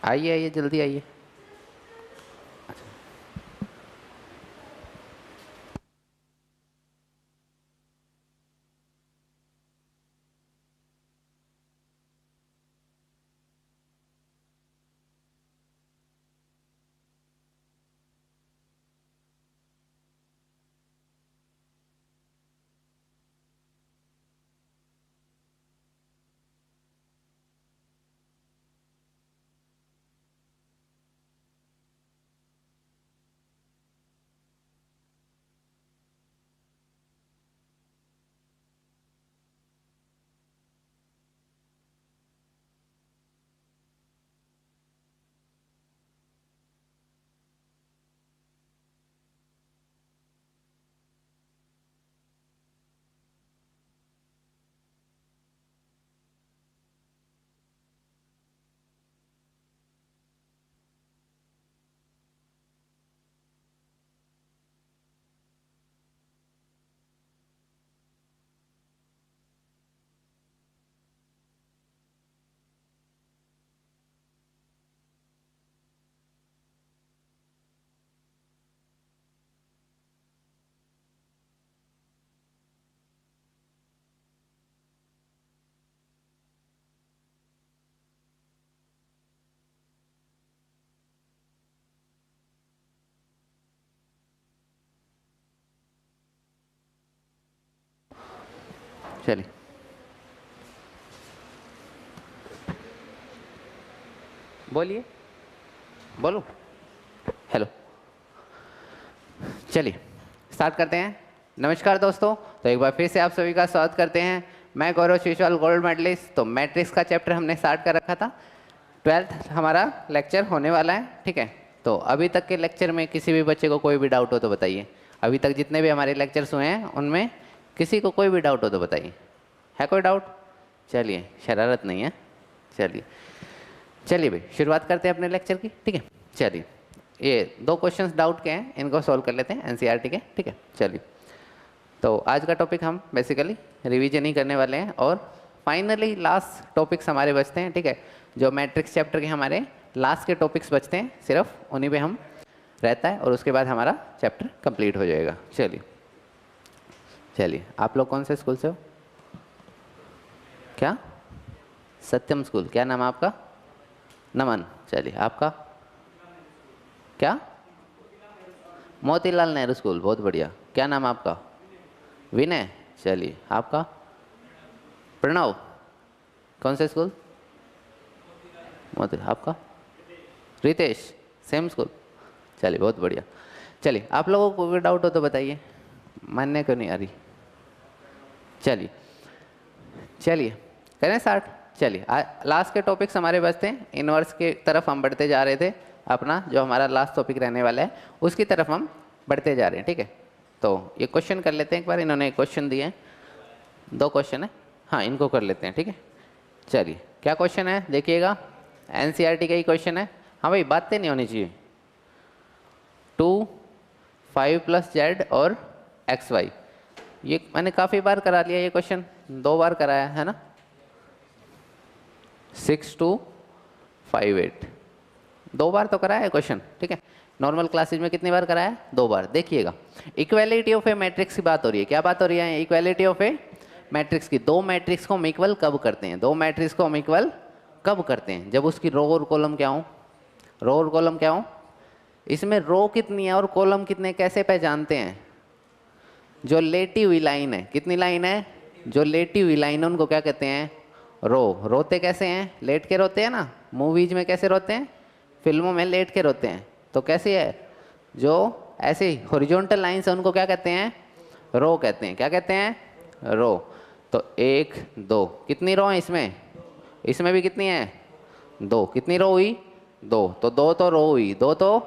आइए आइए जल्दी आइए। चलिए बोलिए, बोलो। हेलो, चलिए स्टार्ट करते हैं। नमस्कार दोस्तों, तो एक बार फिर से आप सभी का स्वागत करते हैं। मैं गौरव शिशवाल, गोल्ड मेडलिस्ट। तो मैट्रिक्स का चैप्टर हमने स्टार्ट कर रखा था। 12th हमारा लेक्चर होने वाला है, ठीक है। तो अभी तक के लेक्चर में किसी भी बच्चे को कोई भी डाउट हो तो बताइए। अभी तक जितने भी हमारे लेक्चर्स हुए हैं उनमें किसी को कोई भी डाउट हो तो बताइए। है कोई डाउट? चलिए, शरारत नहीं है। चलिए चलिए भाई, शुरुआत करते हैं अपने लेक्चर की, ठीक है। चलिए, ये 2 क्वेश्चंस डाउट के हैं, इनको सॉल्व कर लेते हैं एनसीईआरटी के, ठीक है। चलिए, तो आज का टॉपिक हम बेसिकली रिवीजन ही करने वाले हैं और फाइनली लास्ट टॉपिक्स हमारे बचते हैं, ठीक है। जो मैट्रिक्स चैप्टर के हमारे लास्ट के टॉपिक्स बचते हैं, सिर्फ उन्हीं पे हम रहता है और उसके बाद हमारा चैप्टर कंप्लीट हो जाएगा। चलिए चलिए, आप लोग कौन से स्कूल से हो? क्या? सत्यम स्कूल। क्या नाम है आपका? नमन। चलिए, आपका क्या? मोतीलाल नेहरू स्कूल, बहुत बढ़िया। क्या नाम है आपका? विनय। चलिए, आपका? प्रणव। कौन से स्कूल? मोती। आपका? रितेश। Same school. चलिए, बहुत बढ़िया। चलिए, आप लोगों को कोई डाउट हो तो बताइए, मानने क्यों नहीं आ रही? चलिए चलिए, करें स्टार्ट। चलिए, लास्ट के टॉपिक्स हमारे बचते हैं। इनवर्स के तरफ हम बढ़ते जा रहे थे। अपना जो हमारा लास्ट टॉपिक रहने वाला है उसकी तरफ हम बढ़ते जा रहे हैं, ठीक है। तो ये क्वेश्चन कर लेते हैं एक बार। इन्होंने एक क्वेश्चन दिए हैं, 2 क्वेश्चन है। हाँ, इनको कर लेते हैं, ठीक है। चलिए, क्या क्वेश्चन है देखिएगा। एनसीईआरटी का ही क्वेश्चन है। हाँ भाई, बातें नहीं होनी चाहिए। 2 5 + z और xy। ये मैंने काफ़ी बार करा लिया, ये क्वेश्चन 2 बार कराया है ना। 6 2 5 8, 2 बार तो कराया है क्वेश्चन, ठीक है। नॉर्मल क्लासेज में कितनी बार कराया है? 2 बार। देखिएगा, इक्वालिटी ऑफ ए मैट्रिक्स की बात हो रही है। क्या बात हो रही है? इक्वालिटी ऑफ ए मैट्रिक्स की। 2 मैट्रिक्स को हम इक्वल कब करते हैं? 2 मैट्रिक्स को हम इक्वल कब करते हैं? जब उसकी रो और कॉलम क्या हो? रो और कॉलम क्या हो? इसमें रो कितनी है और कॉलम कितने, कैसे पहचानते हैं? जो लेटी हुई लाइन है, कितनी लाइन है? जो लेटी हुई लाइन है उनको क्या कहते हैं? रो। रोते कैसे हैं? लेट के रोते हैं ना। मूवीज में कैसे रोते हैं? फिल्मों में लेट के रोते हैं। तो कैसे है? जो ऐसे हॉरिजॉन्टल लाइंस है उनको क्या कहते हैं? रो कहते हैं। क्या कहते हैं? रो। तो 1 2, कितनी रो है इसमें? इसमें भी कितनी है? 2। कितनी रो हुई? 2। तो 2 तो रो हुई, 2 तो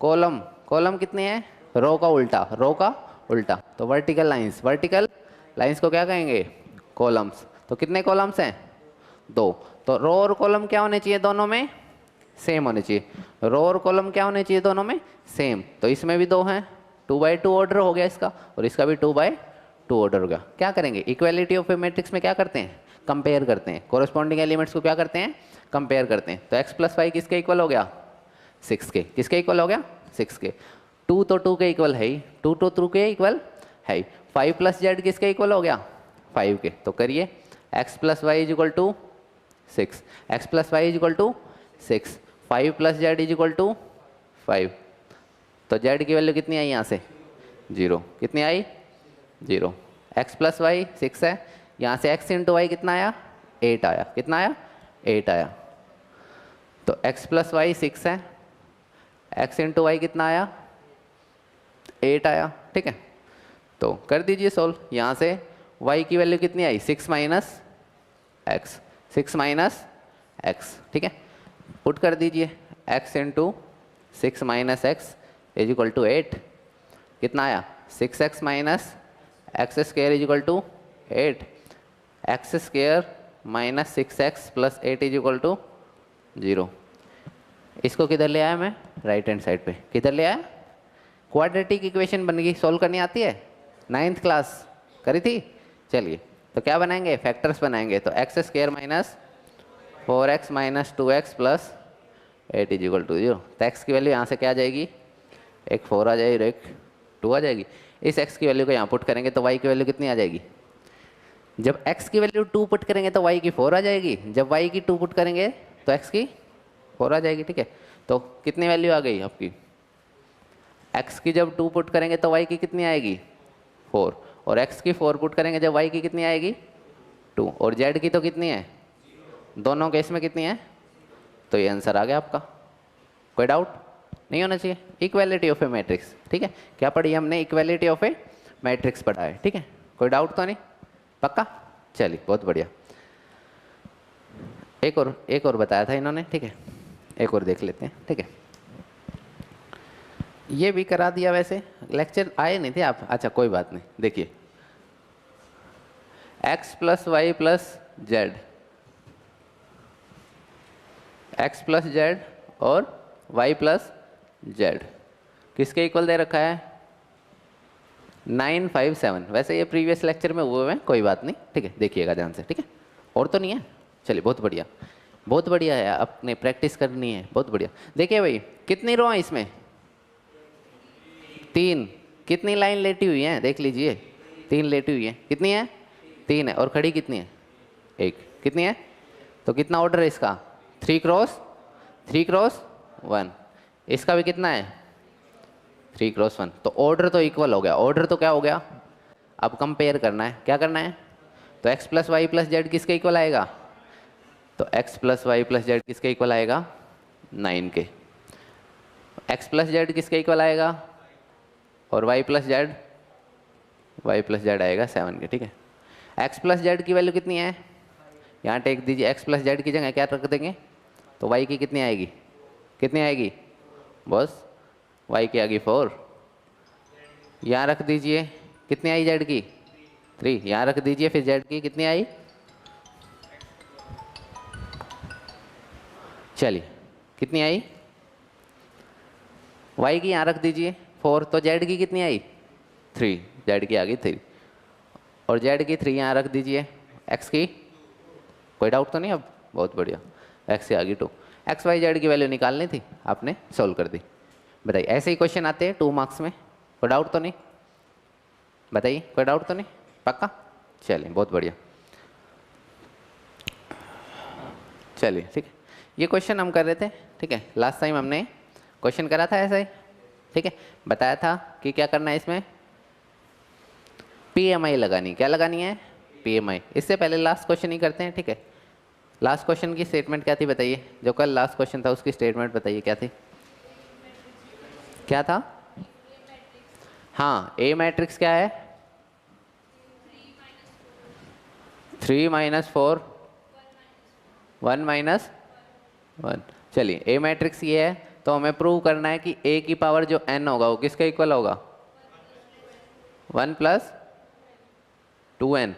कॉलम। कॉलम कितनी है? रो का उल्टा, रो का उल्टा। तो वर्टिकल लाइंस, वर्टिकल लाइंस को क्या कहेंगे? कॉलम्स। तो कितने कॉलम्स हैं? 2। तो रो और कॉलम क्या होने चाहिए दोनों में? सेम होने चाहिए। रो और कॉलम क्या होने चाहिए दोनों में? सेम। तो इसमें भी 2 हैं, 2x2 ऑर्डर हो गया इसका, और इसका भी 2x2 ऑर्डर हो गया। क्या करेंगे? इक्वालिटी ऑफ ए मैट्रिक्स में क्या करते हैं? कंपेयर करते हैं, कोरस्पॉन्डिंग एलिमेंट्स को क्या करते हैं, कंपेयर करते हैं। तो एक्स प्लस वाई किसके इक्वल हो गया, 6 के। किसके इक्वल हो गया, 6 के। 2 तो 2 के इक्वल है ही, 2 तो 2 के इक्वल है ही। 5 प्लस जेड किसके इक्वल हो गया, 5 के। तो करिए x plus y is equal to 6, x plus y is equal to 6, 5 plus z is equal to 5। तो जेड की वैल्यू कितनी आई यहाँ से, 0। कितनी आई, 0। एक्स प्लस वाई 6 है, यहाँ से एक्स इंटू वाई कितना आया, 8 आया। कितना आया, 8 आया। तो एक्स प्लस वाई 6 है, एक्स इंटू वाई कितना आया, 8 आया। ठीक है, तो कर दीजिए सोल्व। यहाँ से y की वैल्यू कितनी आई, 6 माइनस एक्स, 6 माइनस एक्स। ठीक है, पुट कर दीजिए x into 6 minus x is equal to 8। कितना आया, 6x minus x square is equal to 8, x square minus 6x plus 8 is equal to 0। इसको किधर ले आया मैं, राइट हैंड साइड पे। किधर ले आया, क्वाड्रेटिक इक्वेशन बन गई। सॉल्व करनी आती है, 9th क्लास करी थी। चलिए, तो क्या बनाएंगे, फैक्टर्स बनाएंगे। तो x square minus 4x minus 2x plus 8 is equal to 0। तो एक्स की वैल्यू यहाँ से क्या आ जाएगी, एक 4 आ जाएगी और एक 2 आ जाएगी। इस x की वैल्यू को यहाँ पुट करेंगे तो y की वैल्यू कितनी आ जाएगी, जब x की वैल्यू 2 पुट करेंगे तो y की 4 आ जाएगी, जब y की 2 पुट करेंगे तो x की 4 आ जाएगी। ठीक है, तो कितनी वैल्यू आ गई आपकी, x की जब 2 पुट करेंगे तो y की कितनी आएगी, 4, और x की 4 पुट करेंगे जब y की कितनी आएगी, 2, और z की तो कितनी है, दोनों केस में कितनी है। तो ये आंसर आ गया आपका। कोई डाउट नहीं होना चाहिए। Equality of A matrix. ठीक है, क्या पढ़ी हमने, इक्वालिटी ऑफ ए मैट्रिक्स पढ़ा है। ठीक है, कोई डाउट तो नहीं, पक्का। चलिए, बहुत बढ़िया। एक और बताया था इन्होंने। ठीक है, एक और देख लेते हैं। ठीक है, ये भी करा दिया। वैसे लेक्चर आए नहीं थे आप, अच्छा कोई बात नहीं। देखिए, x plus y plus z, x plus z और y प्लस जेड किसके इक्वल दे रखा है, 9, 5, 7। वैसे ये प्रीवियस लेक्चर में हुए हैं, कोई बात नहीं। ठीक है, देखिएगा ध्यान से। ठीक है, और तो नहीं है। चलिए, बहुत बढ़िया, बहुत बढ़िया है, आपने प्रैक्टिस करनी है। बहुत बढ़िया। देखिए भाई, कितनी रो है इसमें, 3। कितनी लाइन लेटी हुई है, देख लीजिए, 3 लेटी हुई है। कितनी है, 3 है, और खड़ी कितनी है, 1। कितनी है, तो कितना ऑर्डर है इसका, 3 क्रॉस 1। इसका भी कितना है, 3 क्रॉस 1। तो ऑर्डर तो इक्वल हो गया। ऑर्डर तो क्या हो गया, अब कंपेयर करना है। क्या करना है, तो x plus y plus z किसके इक्वल आएगा, तो x plus y plus z किसके इक्वल आएगा, 9 के। x प्लस जेड किसके इक्वल आएगा, और y प्लस जेड आएगा 7 के। ठीक है, x प्लस जेड की वैल्यू कितनी है, यहाँ टेक दीजिए। x प्लस जेड की जगह क्या रख देंगे, तो y की कितनी आएगी, कितनी आएगी, बस y की आएगी 4। यहाँ रख दीजिए, कितनी आई z की, 3। यहाँ रख दीजिए, फिर z की कितनी आई, चलिए कितनी आई, y की यहाँ रख दीजिए 4, तो z की कितनी आई, 3। z की आ गई 3, और z की 3 यहाँ रख दीजिए। x की कोई डाउट तो नहीं अब, बहुत बढ़िया। x की आ गई 2। x y z की वैल्यू निकालनी थी, आपने सोल्व कर दी। बताइए, ऐसे ही क्वेश्चन आते हैं 2 मार्क्स में, कोई डाउट तो नहीं, बताइए, कोई डाउट तो नहीं, पक्का। चलिए, बहुत बढ़िया। चलिए, ठीक है, ये क्वेश्चन हम कर रहे थे। ठीक है, लास्ट टाइम हमने क्वेश्चन करा था ऐसा ही। ठीक है, बताया था कि क्या करना है इसमें, PMI लगानी। क्या लगानी है, PMI। इससे पहले लास्ट क्वेश्चन ही करते हैं। ठीक है, लास्ट क्वेश्चन की स्टेटमेंट क्या थी बताइए, जो कल लास्ट क्वेश्चन था उसकी स्टेटमेंट बताइए क्या थी, क्या था। हाँ, A मैट्रिक्स क्या है, 3 माइनस 4 1 माइनस 1। चलिए, A मैट्रिक्स ये है, तो हमें प्रूव करना है कि A की पावर जो n होगा वो किसके इक्वल होगा, 1 प्लस 2n।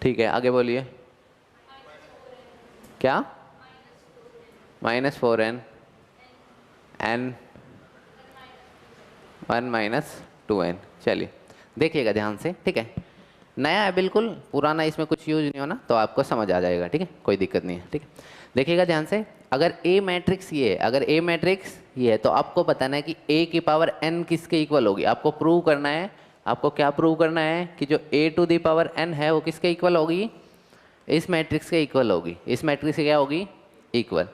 ठीक है, आगे बोलिए, क्या, -4n n 1 माइनस 2n। चलिए देखिएगा ध्यान से। ठीक है, नया है बिल्कुल, पुराना इसमें कुछ यूज नहीं होना, तो आपको समझ आ जाएगा, ठीक है, कोई दिक्कत नहीं है, ठीक है। देखिएगा ध्यान से, अगर ए मैट्रिक्स ये है, अगर ए मैट्रिक्स ये है, तो आपको बताना है कि ए की पावर एन किसके इक्वल होगी। आपको प्रूव करना है, आपको क्या प्रूव करना है कि जो ए टू दी पावर एन है वो किसके इक्वल होगी, इस मैट्रिक्स के इक्वल होगी। इस मैट्रिक्स से क्या होगी, इक्वल।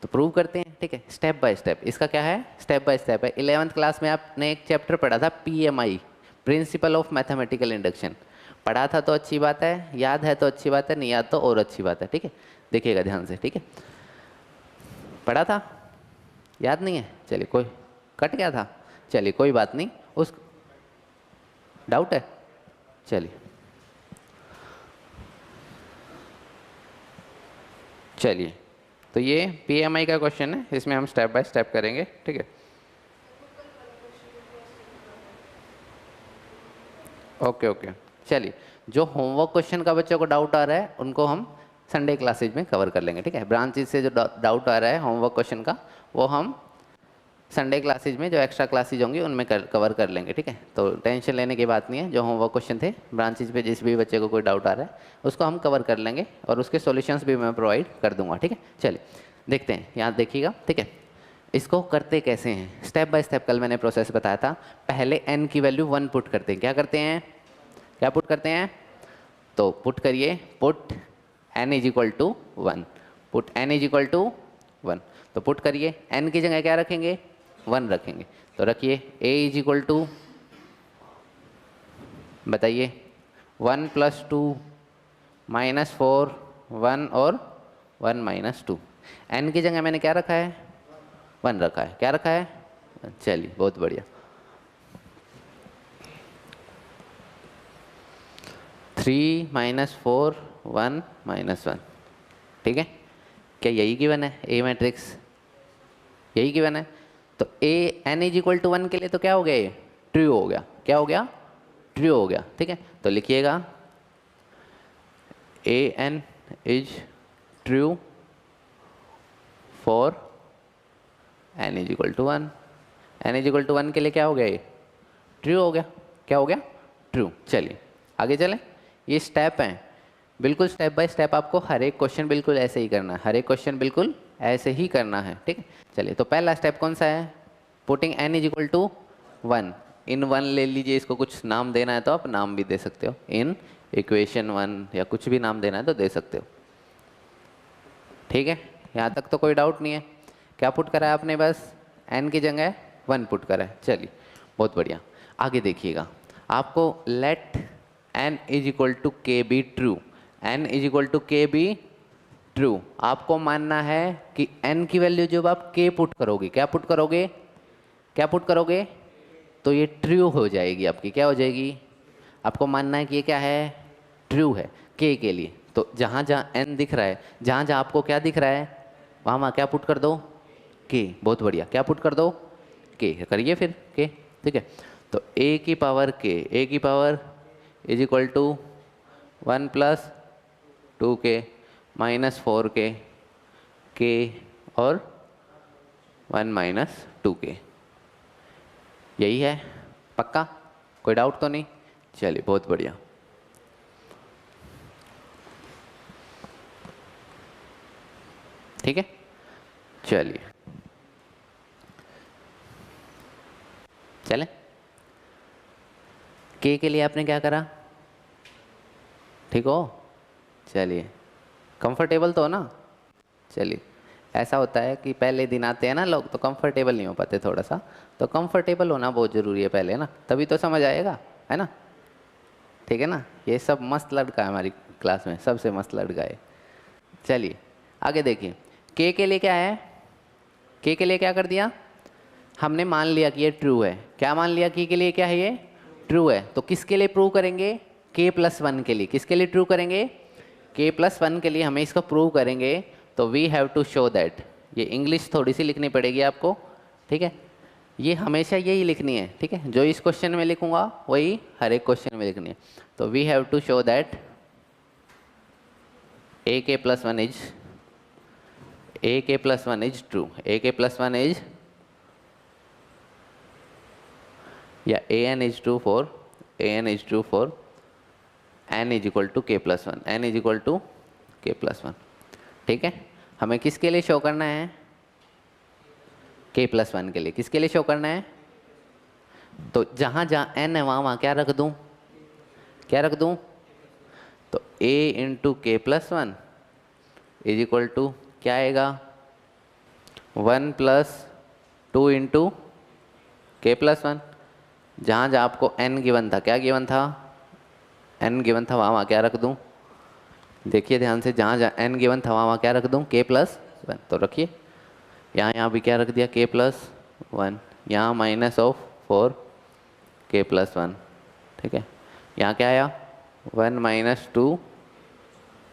तो प्रूव करते हैं, ठीक है, स्टेप बाय स्टेप। इसका क्या है, स्टेप बाय स्टेप है। 11th क्लास में आपने एक चैप्टर पढ़ा था PMI, principle of mathematical induction, पढ़ा था तो अच्छी बात है, याद है तो अच्छी बात है, नहीं याद तो और अच्छी बात है, ठीक है। देखिएगा ध्यान से, ठीक है, पढ़ा था, याद नहीं है, चलिए कोई कट गया था, चलिए कोई बात नहीं, उस डाउट है, चलिए चलिए। तो ये पीएमआई का क्वेश्चन है, इसमें हम स्टेप बाय स्टेप करेंगे, ठीक है। ओके ओके, चलिए, जो होमवर्क क्वेश्चन का बच्चों को डाउट आ रहा है उनको हम संडे क्लासेज में कवर कर लेंगे, ठीक है। ब्रांचेज से जो डाउट आ रहा है होमवर्क क्वेश्चन का, वो हम संडे क्लासेज में जो एक्स्ट्रा क्लासेज होंगी उनमें कवर कर लेंगे, ठीक है। तो टेंशन लेने की बात नहीं है, जो होमवर्क क्वेश्चन थे ब्रांचेज पे जिस भी बच्चे को कोई डाउट आ रहा है उसको हम कवर कर लेंगे, और उसके सॉल्यूशंस भी मैं प्रोवाइड कर दूंगा, ठीक है। चलिए देखते हैं, यहाँ देखिएगा, ठीक है। इसको करते कैसे हैं, स्टेप बाय स्टेप कल मैंने प्रोसेस बताया था। पहले n की वैल्यू 1 पुट करते हैं, क्या करते हैं, क्या पुट करते हैं, तो पुट करिए, put n is equal to 1, put n is equal to 1, तो पुट करिए, n की जगह क्या रखेंगे, 1 रखेंगे, तो रखिए a इज इक्वल टू, बताइए 1 + 2 - 4 1 और 1 - 2, n की जगह मैंने क्या रखा है, 1 रखा है, क्या रखा है, चलिए बहुत बढ़िया। 3 - 4 1 - 1, ठीक है। क्या यही गिवन है, ए मैट्रिक्स यही गिवन है, तो ए n इज इक्वल टू 1 के लिए तो क्या हो गया, ये ट्रू हो गया, क्या हो गया, ट्रू हो गया, ठीक है। तो लिखिएगा a n is true for n is equal to 1, n is equal to 1 के लिए क्या हो गया, ये ट्रू हो गया, क्या हो गया, ट्रू। चलिए आगे चलें, ये स्टेप हैं, बिल्कुल स्टेप बाय स्टेप आपको हर एक क्वेश्चन बिल्कुल ऐसे ही करना है, हर एक क्वेश्चन बिल्कुल ऐसे ही करना है, ठीक है। चलिए, तो पहला स्टेप कौन सा है, putting n is equal to 1, इन 1 ले लीजिए, इसको कुछ नाम देना है तो आप नाम भी दे सकते हो, इन इक्वेशन 1 या कुछ भी नाम देना है तो दे सकते हो, ठीक है। यहाँ तक तो कोई डाउट नहीं है। क्या पुट करा है आपने, बस n की जगह 1 पुट करा है, चलिए बहुत बढ़िया। आगे देखिएगा, आपको let n is equal to K be true, n is equal to K be true, आपको मानना है कि n की वैल्यू जब आप k पुट करोगे, क्या पुट करोगे, क्या पुट करोगे, तो ये ट्रू हो जाएगी आपकी, क्या हो जाएगी, आपको मानना है कि ये क्या है, ट्रू है k के लिए। तो जहाँ जहाँ n दिख रहा है, जहाँ जहाँ आपको क्या दिख रहा है, वहाँ क्या पुट कर दो, k, बहुत बढ़िया, क्या पुट कर दो, k करिए फिर k, ठीक है। तो a की पावर k, a की power is equal to 1 + 2k - 4k, k और 1 - 2k, यही है, पक्का, कोई डाउट तो नहीं, चलिए बहुत बढ़िया। ठीक है, चलिए चलें, के लिए आपने क्या करा, ठीक हो, चलिए कंफर्टेबल तो हो ना। चलिए, ऐसा होता है कि पहले दिन आते हैं ना लोग तो कंफर्टेबल नहीं हो पाते थोड़ा सा, तो कंफर्टेबल होना बहुत ज़रूरी है पहले ना, तभी तो समझ आएगा, है ना, ठीक है ना। ये सब मस्त लड़का है हमारी क्लास में, सबसे मस्त लड़का है। चलिए आगे देखिए, के लिए क्या है, के लिए क्या कर दिया, हमने मान लिया कि ये ट्रू है, क्या मान लिया कि के लिए क्या है, ये ट्रू है। तो किसके लिए प्रूव करेंगे, k+1 के लिए, किसके लिए ट्रू करेंगे, k+1 के लिए हमें इसको प्रूव करेंगे। तो we have to show that, ये इंग्लिश थोड़ी सी लिखनी पड़ेगी आपको, ठीक है, ये हमेशा यही लिखनी है, ठीक है, जो इस क्वेश्चन में लिखूंगा वही हर एक क्वेश्चन में लिखनी है। तो we have to show that ak+1 is true, ak+1 is या an is true for n is equal to K plus one, n is equal to K plus one. ठीक है, हमें किसके लिए शो करना है? के प्लस वन के लिए। किसके लिए शो करना है? तो जहां जहां n है वहां वहां क्या रख दूं? क्या रख दूं? तो a into k plus one is equal to क्या आएगा? 1 + 2 इंटू के प्लस वन। जहाँ जहाँ आपको n गिवन था, क्या गिवन था? n गिवन था, वहाँ वहाँ क्या रख दूँ? देखिए ध्यान से, जहाँ जहाँ n गिवन था वहाँ वहाँ क्या रख दूँ? k plus one. तो रखिए, यहाँ भी क्या रख दिया? k plus one. यहाँ -4 k प्लस वन। ठीक है, यहाँ क्या आया? 1 - 2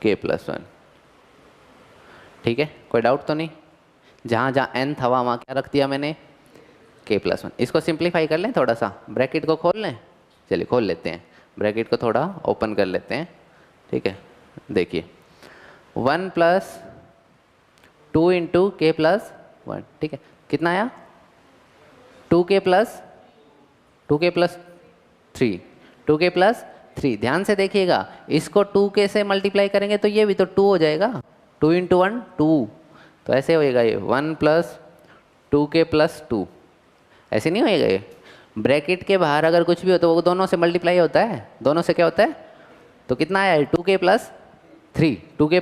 k प्लस वन। ठीक है, कोई डाउट तो नहीं? जहाँ जहाँ n था वहाँ वहाँ क्या रख दिया मैंने? k plus one. इसको सिंप्लीफाई कर लें थोड़ा सा, ब्रैकेट को खोल लें। चलिए खोल लेते हैं, ब्रैकेट को थोड़ा ओपन कर लेते हैं। ठीक है, देखिए 1 + 2 इंटू के प्लस वन। ठीक है, कितना आया? 2k + 3, 2k + 3। ध्यान से देखिएगा, इसको 2k से मल्टीप्लाई करेंगे तो ये भी तो 2 हो जाएगा। 2 इंटू वन 2, तो ऐसे होएगा ये 1 + 2k + 2। ऐसे नहीं होएगा ये? ब्रैकेट के बाहर अगर कुछ भी हो तो वो दोनों से मल्टीप्लाई होता है, दोनों से क्या होता है? तो कितना आया? 2k + 3, 2k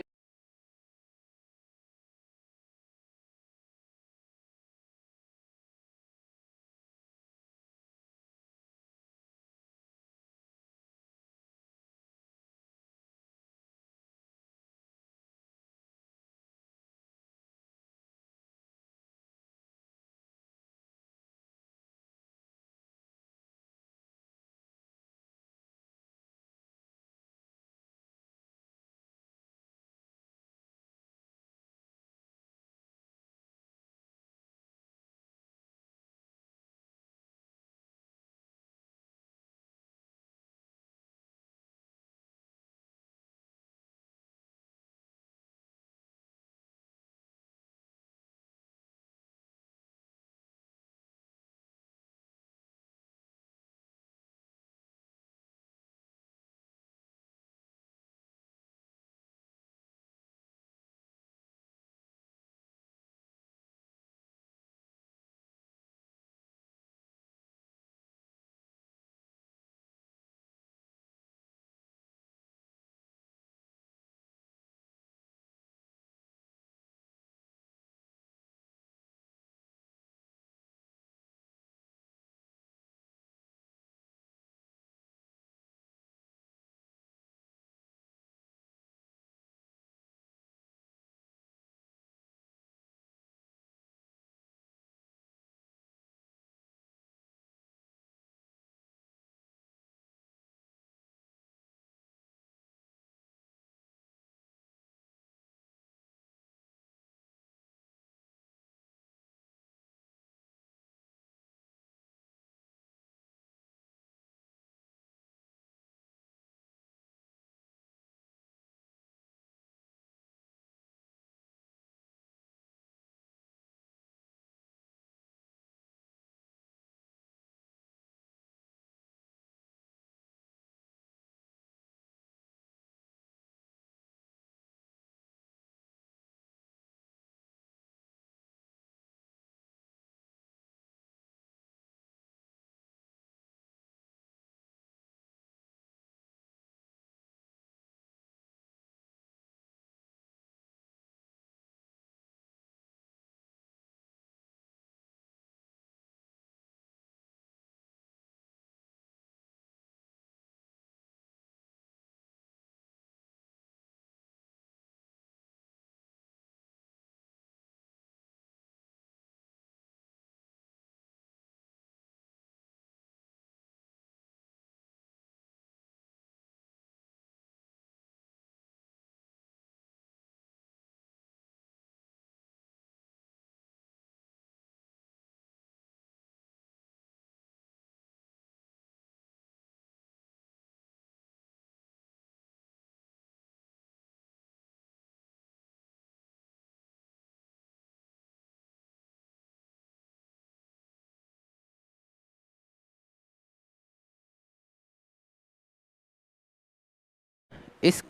इस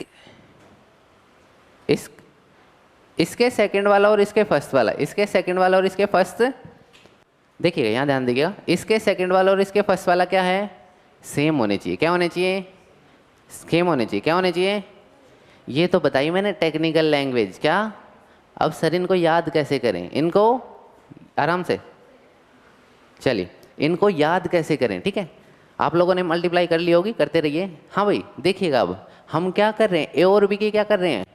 इस इसके सेकंड वाला और इसके फर्स्ट वाला, इसके सेकंड वाला और इसके फर्स्ट, देखिएगा यहाँ ध्यान दीजिएगा, इसके सेकंड वाला और इसके फर्स्ट वाला क्या है, सेम होने चाहिए। क्या होने चाहिए, सेम होने चाहिए। क्या होने चाहिए, ये तो बताई मैंने टेक्निकल लैंग्वेज। क्या, अब सर इनको याद कैसे करें, इनको आराम से, चलिए इनको याद कैसे करें, ठीक है। आप लोगों ने मल्टीप्लाई कर ली होगी, करते रहिए। हाँ भाई देखिएगा, अब हम क्या कर रहे हैं, ए और बी की क्या कर रहे हैं,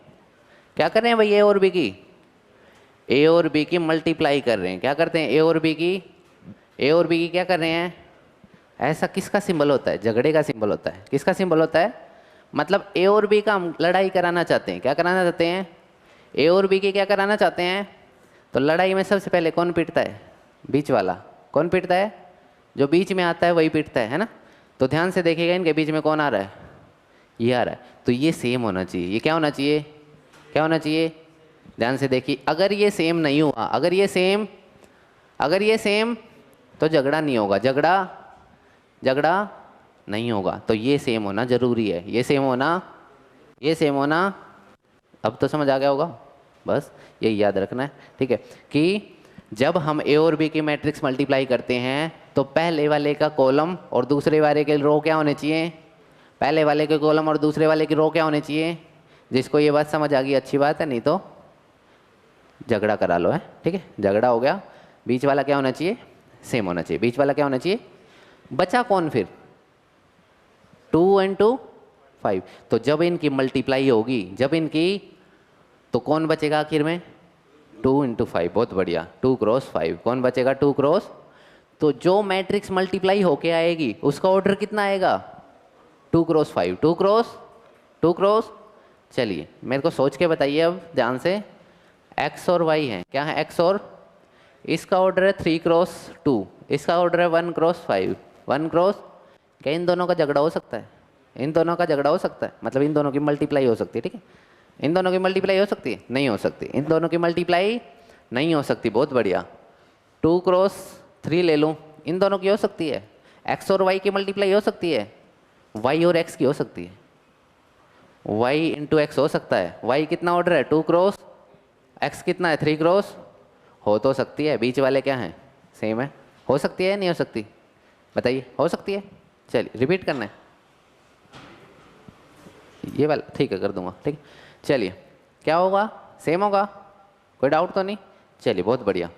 क्या कर रहे हैं भाई, ए और बी की, ए और बी की मल्टीप्लाई कर रहे हैं। क्या करते हैं, ए और बी की, ए और बी की क्या कर रहे हैं। ऐसा किसका सिंबल होता है, झगड़े का सिंबल होता है। किसका सिंबल होता है, मतलब ए और बी का हम लड़ाई कराना चाहते हैं। क्या कराना चाहते हैं, ए और बी की क्या कराना चाहते हैं। तो लड़ाई में सबसे पहले कौन पीटता है, बीच वाला। कौन पीटता है, जो बीच में आता है वही पीटता है ना। तो ध्यान से देखिएगा, इनके बीच में कौन आ रहा है, ये आ रहा है। तो ये सेम होना चाहिए। ये क्या होना चाहिए, क्या होना चाहिए, ध्यान से देखिए। अगर ये सेम नहीं हुआ, अगर ये सेम, अगर ये सेम, तो झगड़ा नहीं होगा, झगड़ा नहीं होगा। तो ये सेम होना जरूरी है, ये सेम होना, ये सेम होना। अब तो समझ आ गया होगा, बस यही याद रखना है, ठीक है। कि जब हम ए और बी की मैट्रिक्स मल्टीप्लाई करते हैं तो पहले वाले का कॉलम और दूसरे वाले के रो क्या होने चाहिए, पहले वाले के कॉलम और दूसरे वाले की रो क्या होने चाहिए। जिसको ये बात समझ आ गई अच्छी बात है, नहीं तो झगड़ा करा लो, है ठीक है। झगड़ा हो गया, बीच वाला क्या होना चाहिए, सेम होना चाहिए। बीच वाला क्या होना चाहिए, बचा कौन फिर, 2 and 2 5। तो जब इनकी मल्टीप्लाई होगी, जब इनकी, तो कौन बचेगा आखिर में, 2 into 5। बहुत बढ़िया, 2 क्रॉस 5 कौन बचेगा, 2 क्रॉस। तो जो मैट्रिक्स मल्टीप्लाई होके आएगी उसका ऑर्डर कितना आएगा, 2 क्रॉस 5, 2 क्रॉस 2 क्रॉस। चलिए मेरे को सोच के बताइए अब ध्यान से, x और y है, क्या है x और, इसका ऑर्डर है 3 क्रॉस 2, इसका ऑर्डर है 1 क्रॉस 5, 1 क्रॉस। क्या इन दोनों का झगड़ा हो सकता है, इन दोनों का झगड़ा हो सकता है, मतलब इन दोनों की मल्टीप्लाई हो सकती है, ठीक है। इन दोनों की मल्टीप्लाई हो सकती है, नहीं हो सकती, इन दोनों की मल्टीप्लाई नहीं हो सकती। बहुत बढ़िया, 2 क्रॉस 3 ले लूँ, इन दोनों की हो सकती है। x और y की मल्टीप्लाई हो सकती है, y और x की हो सकती है, y इंटू एक्स हो सकता है। y कितना ऑर्डर है, 2 क्रॉस, x कितना है, 3 क्रॉस। हो तो सकती है, बीच वाले क्या हैं, सेम है। हो सकती है नहीं हो सकती, बताइए, हो सकती है। चलिए रिपीट करना है, ये वाला ठीक है, कर दूंगा, ठीक है। चलिए क्या होगा, सेम होगा, कोई डाउट तो नहीं। चलिए बहुत बढ़िया,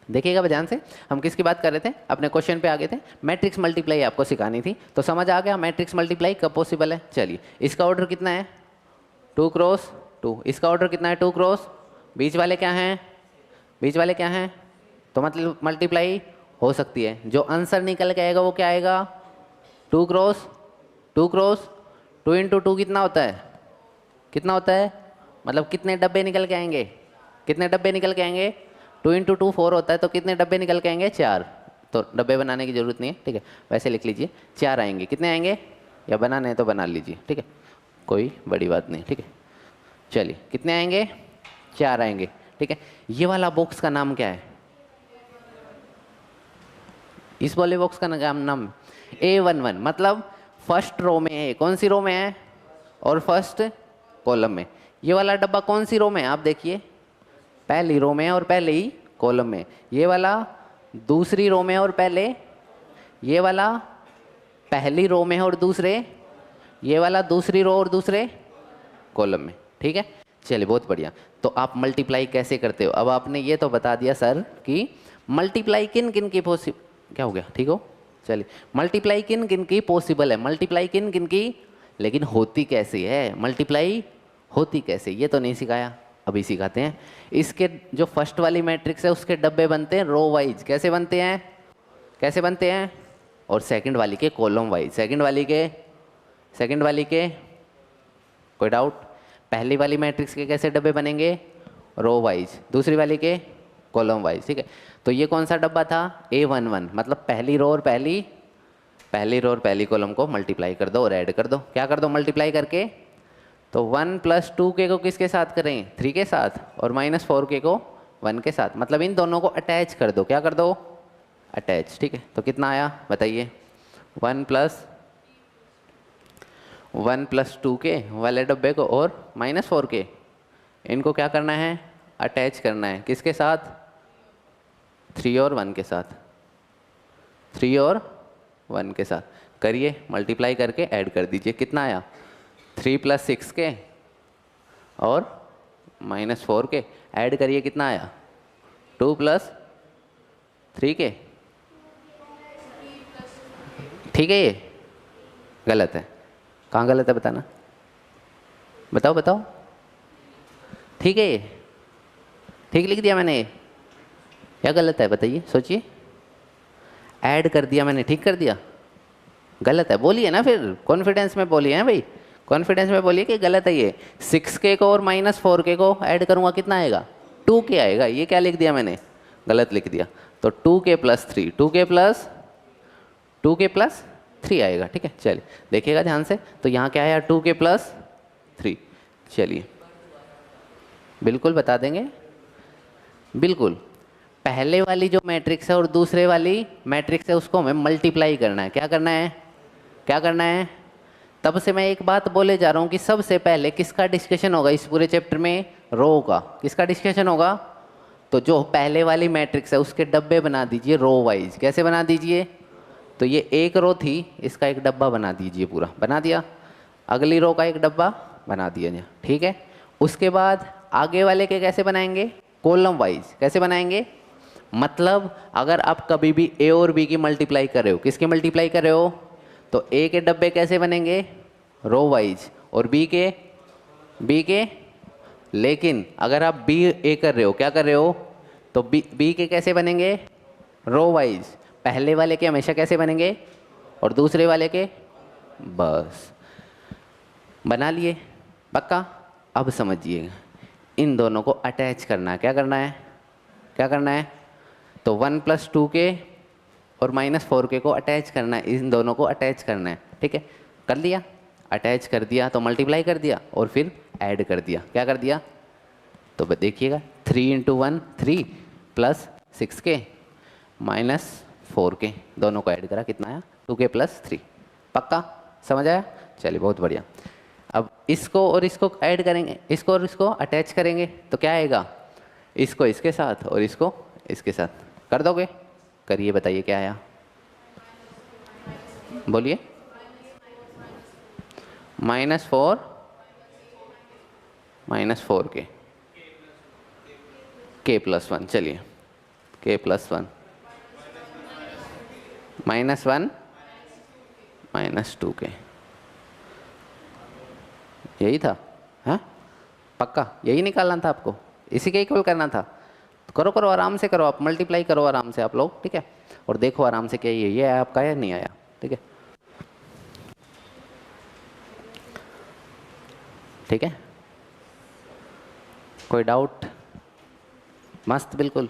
देखिएगा ध्यान से, हम किसकी बात कर रहे थे, अपने क्वेश्चन पे आ गए थे। मैट्रिक्स मल्टीप्लाई आपको सिखानी थी, तो समझ आ गया मैट्रिक्स मल्टीप्लाई कब पॉसिबल है। चलिए इसका ऑर्डर कितना है, 2 क्रॉस 2, इसका ऑर्डर कितना है, 2 क्रॉस। बीच वाले क्या हैं, बीच वाले क्या हैं, तो मतलब मल्टीप्लाई हो सकती है। जो आंसर निकल के आएगा वो क्या आएगा, 2 क्रॉस 2 क्रॉस 2 इंटू 2 कितना होता है, कितना होता है, मतलब कितने डब्बे निकल के आएंगे, कितने डब्बे निकल के आएंगे, 2 इंटू 2 4 होता है, तो कितने डब्बे निकल के आएंगे, 4। तो डब्बे बनाने की जरूरत नहीं है, ठीक है, वैसे लिख लीजिए 4 आएंगे। कितने आएंगे, या बनाने हैं तो बना लीजिए, ठीक है, कोई बड़ी बात नहीं, ठीक है। चलिए कितने आएंगे, 4 आएंगे, ठीक है। ये वाला बॉक्स का नाम क्या है, इस वाले बॉक्स का नाम A11, मतलब फर्स्ट रो में है, कौन सी रो में है, और फर्स्ट कॉलम में। ये वाला डब्बा कौन सी रो में है, आप देखिए, पहली रो में और पहले ही कॉलम में। ये वाला दूसरी रो में और पहले, ये वाला पहली रो में और दूसरे, ये वाला दूसरी रो और दूसरे कॉलम में, ठीक है। चलिए बहुत बढ़िया, तो आप मल्टीप्लाई कैसे करते हो। अब आपने ये तो बता दिया सर कि मल्टीप्लाई किन किन की पॉसिबल, क्या हो गया, ठीक हो। चलिए मल्टीप्लाई किन किन की पॉसिबल है, मल्टीप्लाई किन किन की, लेकिन होती कैसे है, मल्टीप्लाई होती कैसे, ये तो नहीं सिखाया, अभी सिखाते हैं। इसके जो फर्स्ट वाली मैट्रिक्स है उसके डब्बे बनते हैं रो वाइज, कैसे बनते हैं, कैसे बनते हैं, और सेकंड वाली के कॉलम वाइज, सेकंड वाली के कोई डाउट। पहली वाली मैट्रिक्स के कैसे डब्बे बनेंगे, रो वाइज, दूसरी वाली के कॉलम वाइज, ठीक है। तो ये कौन सा डब्बा था, A11, मतलब पहली रो और पहली कॉलम को मल्टीप्लाई कर दो और ऐड कर दो। क्या कर दो, मल्टीप्लाई करके, तो 1 + 2k को किसके साथ करें, 3 के साथ, और -4k को 1 के साथ, मतलब इन दोनों को अटैच कर दो। क्या कर दो, अटैच, ठीक है। तो कितना आया बताइए, 1 + 1 + 2k वाले डब्बे को और -4k, इनको क्या करना है, अटैच करना है। किसके साथ, 3 और 1 के साथ, 3 और 1 के साथ। करिए, मल्टीप्लाई करके ऐड कर दीजिए, कितना आया, 3 + 6k और -4k, ऐड करिए कितना आया, 2 + 3k। ठीक है, ये गलत है, कहाँ गलत है बताना, बताओ बताओ। ठीक है, ये ठीक लिख दिया मैंने, ये क्या गलत है बताइए, सोचिए। ऐड कर दिया मैंने, ठीक कर दिया, गलत है बोलिए ना, फिर कॉन्फिडेंस में बोलिए हैं भाई, कॉन्फिडेंस में बोलिए कि गलत है ये। 6k को और -4k को ऐड करूँगा कितना आएगा, 2k आएगा। ये क्या लिख दिया मैंने, गलत लिख दिया। तो 2k + 3, 2k + 3 आएगा। ठीक है, चलिए देखिएगा ध्यान से। तो यहाँ क्या आया, 2k + 3। चलिए बिल्कुल बता देंगे, बिल्कुल। पहले वाली जो मैट्रिक्स है और दूसरे वाली मैट्रिक्स है उसको हमें मल्टीप्लाई करना है। क्या करना है, क्या करना है। तब से मैं एक बात बोले जा रहा हूँ कि सबसे पहले किसका डिस्कशन होगा इस पूरे चैप्टर में, रो का। किसका डिस्कशन होगा, तो जो पहले वाली मैट्रिक्स है उसके डब्बे बना दीजिए रो वाइज। कैसे बना दीजिए, तो ये एक रो थी, इसका एक डब्बा बना दीजिए, पूरा बना दिया। अगली रो का एक डब्बा बना दिया, ठीक है। उसके बाद आगे वाले के कैसे बनाएंगे, कॉलम वाइज। कैसे बनाएंगे, मतलब अगर आप कभी भी ए और बी की मल्टीप्लाई कर रहे हो, किसकी मल्टीप्लाई कर रहे हो, तो ए के डब्बे कैसे बनेंगे, रो वाइज, और बी के। लेकिन अगर आप बी ए कर रहे हो, क्या कर रहे हो, तो बी के कैसे बनेंगे, रो वाइज। पहले वाले के हमेशा कैसे बनेंगे, और दूसरे वाले के, बस बना लिए, पक्का। अब समझिएगा, इन दोनों को अटैच करना है। क्या करना है, क्या करना है, तो 1 + 2k और -4k को अटैच करना है, इन दोनों को अटैच करना है। ठीक है, कर लिया, अटैच कर दिया तो मल्टीप्लाई कर दिया और फिर ऐड कर दिया। क्या कर दिया, तो देखिएगा 3 × 1 3 + 6k -4k, दोनों को ऐड करा, कितना आया, 2k + 3। पक्का समझ आया, चलिए बहुत बढ़िया। अब इसको और इसको ऐड करेंगे, इसको और इसको अटैच करेंगे, तो क्या आएगा, इसको इसके साथ और इसको इसके साथ। कर दोगे, करिए, बताइए क्या आया, बोलिए। -4 -4k, k + 1, चलिए k + 1 -1 -2k, यही था, हाँ पक्का यही निकालना था आपको, इसी के इक्वल करना था। तो करो करो आराम से करो, आप मल्टीप्लाई करो आराम से आप लोग, ठीक है। और देखो आराम से क्या ये आया आपका या नहीं आया, ठीक है। ठीक है, कोई डाउट, मस्त बिल्कुल।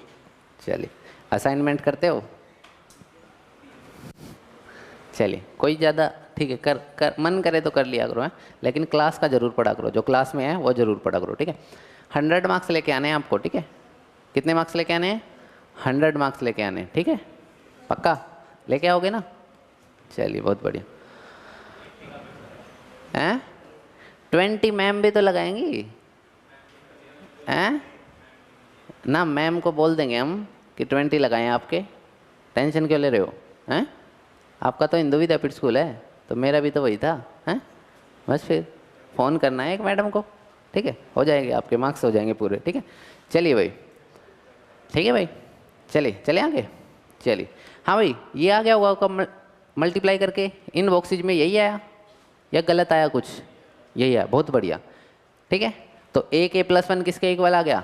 चलिए असाइनमेंट करते हो, चलिए कोई ज़्यादा, ठीक है, कर मन करे तो कर लिया करो, है, लेकिन क्लास का जरूर पढ़ा करो, जो क्लास में है वो जरूर पढ़ा करो, ठीक है। 100 मार्क्स लेके आने हैं आपको, ठीक है। कितने मार्क्स लेके आने हैं, 100 मार्क्स लेके आने हैं, ठीक है, पक्का लेके आओगे ना, चलिए बहुत बढ़िया। हैं 20 मैम भी तो लगाएंगी, हैं ना, मैम को बोल देंगे हम कि 20 लगाएं आपके, टेंशन क्यों ले रहे हो, हैं। आपका तो हिंदू विद्यापीठ स्कूल है, तो मेरा भी तो वही था, हैं। बस फिर फ़ोन करना है एक मैडम को, ठीक है, हो जाएंगे आपके मार्क्स, हो जाएंगे पूरे, ठीक है। चलिए भाई, ठीक है भाई, चलिए चले आगे, चलिए। हाँ भाई, ये आ गया होगा आपका मल्टीप्लाई करके, इन बॉक्सेज में यही आया या गलत आया कुछ, यही आया, बहुत बढ़िया, ठीक है। तो k + 1 किसके इक्वल आ गया,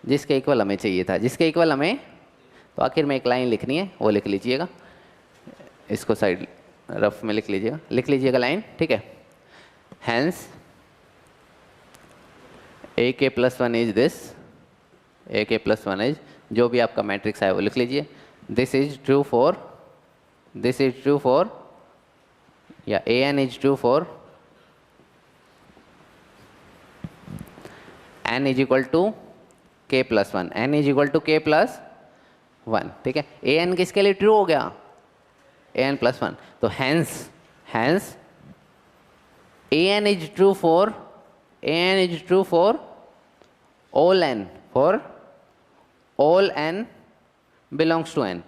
जिसके इक्वल हमें चाहिए था, जिसके इक्वल हमें, तो आखिर में एक लाइन लिखनी है, वो लिख लीजिएगा, इसको साइड रफ में लिख लीजिएगा लाइन, ठीक है। Hence k + 1 is this, k + 1 is, जो भी आपका मैट्रिक्स है वो लिख लीजिए। This is true for, this is true for, या an is true for n is equal to k + 1, n is equal to k + 1, ठीक है। an किसके लिए ट्रू हो गया, an + 1, तो hence an is true for all n, for all n belongs to n।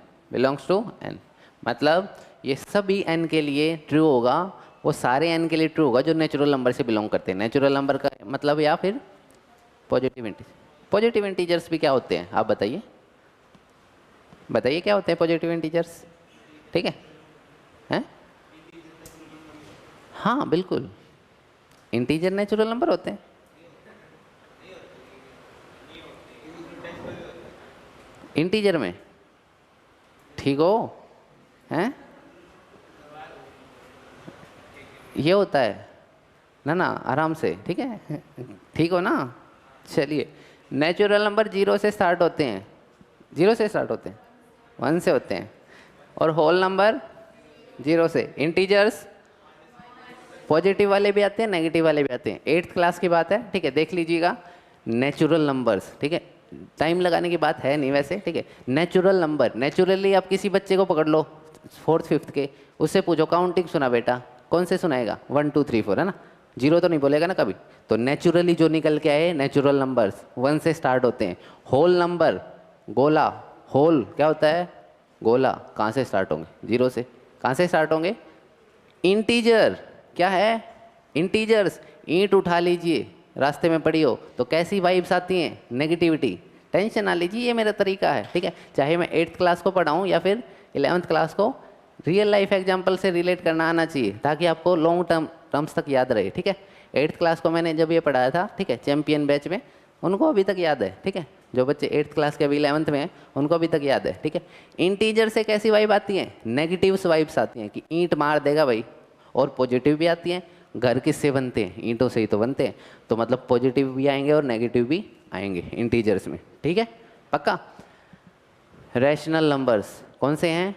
मतलब ये सभी n के लिए ट्रू होगा, वो सारे n के लिए ट्रू होगा जो नेचुरल नंबर से बिलोंग करते हैं। नेचुरल नंबर का मतलब या फिर पॉजिटिव इंटीजर। पॉजिटिव इंटीजर्स भी क्या होते हैं आप बताइए, बताइए क्या होते हैं पॉजिटिव इंटीजर्स? ठीक है, हैं? हाँ बिल्कुल, इंटीजर नेचुरल नंबर होते हैं। इंटीजर में ठीक हो, हैं? ये होता है ना, ना आराम से, ठीक है, ठीक हो ना? चलिए, नेचुरल नंबर 0 से स्टार्ट होते हैं, 0 से स्टार्ट होते हैं, 1 से होते हैं, और होल नंबर 0 से। इंटीजर्स पॉजिटिव वाले भी आते हैं, नेगेटिव वाले भी आते हैं। 8th क्लास की बात है, ठीक है, देख लीजिएगा। नेचुरल नंबर्स, ठीक है, टाइम लगाने की बात है नहीं वैसे, ठीक है। नेचुरल नंबर, नेचुरली आप किसी बच्चे को पकड़ लो 4th 5th के, उससे पूछो काउंटिंग सुना बेटा, कौन से सुनाएगा? 1 2 3 4, है ना? 0 तो नहीं बोलेगा ना कभी। तो नेचुरली जो निकल के आए नेचुरल नंबर्स 1 से स्टार्ट होते हैं। होल नंबर, गोला, होल क्या होता है? गोला, कहाँ से स्टार्ट होंगे? 0 से। कहाँ से स्टार्ट होंगे? इंटीजर क्या है? इंटीजर्स। ईंट उठा लीजिए, रास्ते में पड़ी हो तो कैसी वाइब्स आती हैं? नेगेटिविटी। टेंशन ना लीजिए, ये मेरा तरीका है, ठीक है। चाहे मैं 8th क्लास को पढ़ाऊँ या फिर 11th क्लास को, रियल लाइफ एग्जाम्पल से रिलेट करना आना चाहिए ताकि आपको लॉन्ग टर्म्स तक याद रहे, ठीक है। 8th क्लास को मैंने जब ये पढ़ाया था, ठीक है, चैंपियन बैच में, उनको अभी तक याद है, ठीक है। जो बच्चे 8th क्लास के अभी 11th में हैं उनको अभी तक याद है, ठीक है। इंटीजर से कैसी वाइब आती हैं? नेगेटिव्स वाइब्स आती हैं कि ईंट मार देगा भाई। और पॉजिटिव भी आती हैं, घर किससे बनते हैं? ईंटों से ही तो बनते हैं। तो मतलब पॉजिटिव भी आएंगे और नेगेटिव भी आएंगे इंटीजर्स में, ठीक है, पक्का। रैशनल नंबर्स कौन से हैं?